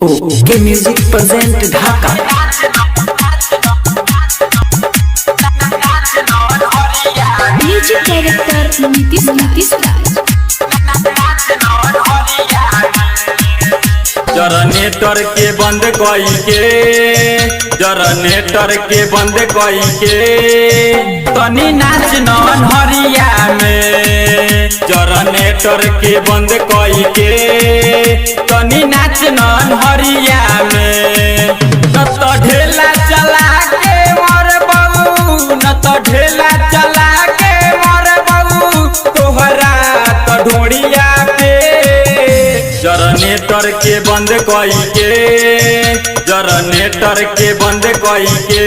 ओके music present ढाका। Music director Nitish राज। Generator के बंद कई के, जनरेटर के बंद कई के तनी नाच नरिया में। जनरेटर के बंद कई के तनी नाच नरिया में। न तो ढेला चला के मोर बहू, न तो ढेला चला के मोर बहू तोहरा तो ढोड़िया पे। जनरेटर के बंद कई के, जनरेटर के बंद कई के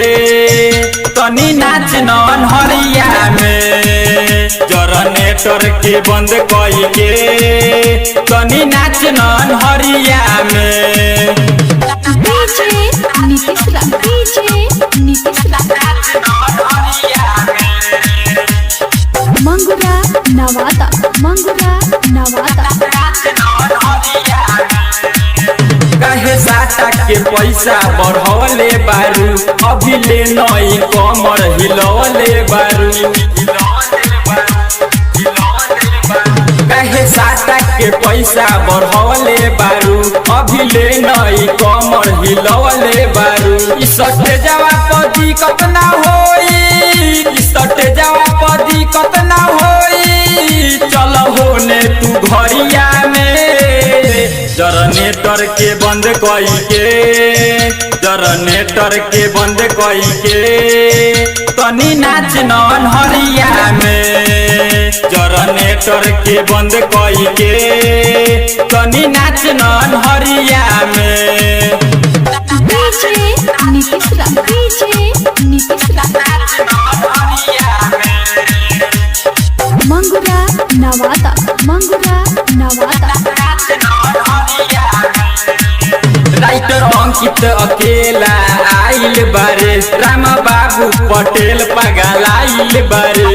तनी नाच नरिया में। जनरेटर के बंद कई के तनी नाच नरिया में। डीजे नीतीश राज, डीजे नीतीश राज। मंगुरा नवादा, मंगुरा नवादा। कहे साटा के पैसा बढ़वले बारू, अभी ले नई कमर हिलवले बारू। कहे साटा के पैसा बढ़वले बारू, अभी ले नई कमर हिलवले बारू। ई सटे जावा पदी कतना होई, ई सटे जावा पदी कतना होई। चल होने तू घरिया में। जनरेटर के बंद कई के, जनरेटर के बंद कई के तनी नाच नरिया में। जनरेटर के बंद कई के तनी नाच नरिया में। डीजे नीतीश राज, डीजे नीतीश राज। मंगुरा नवादा, मंगुरा नवादा। राइटर अंकित अकेला आइल बारे, राम बाबू पटेल पगलाइल बारे।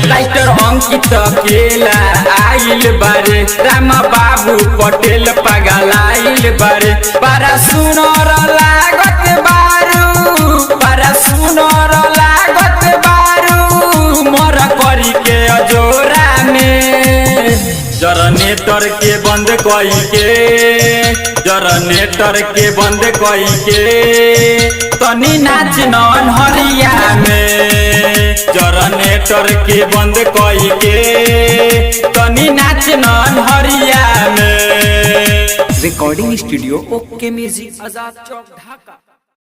राइटर अंकित अकेला आइल बारे, राम बाबू पटेल पगलाइल बारे। पारा सुनर लागत बारू, पारा सुनर लागत बारू मोर करी के अजोरा में। जनरेटर के बंद कई के, जनरेटर के बंद कई के तनी नाच नरिया में। जनरेटर के बंद कई के तनी नाच नरिया में। रिकॉर्डिंग स्टूडियो ओके म्यूजिक आजाद चौक ढाका।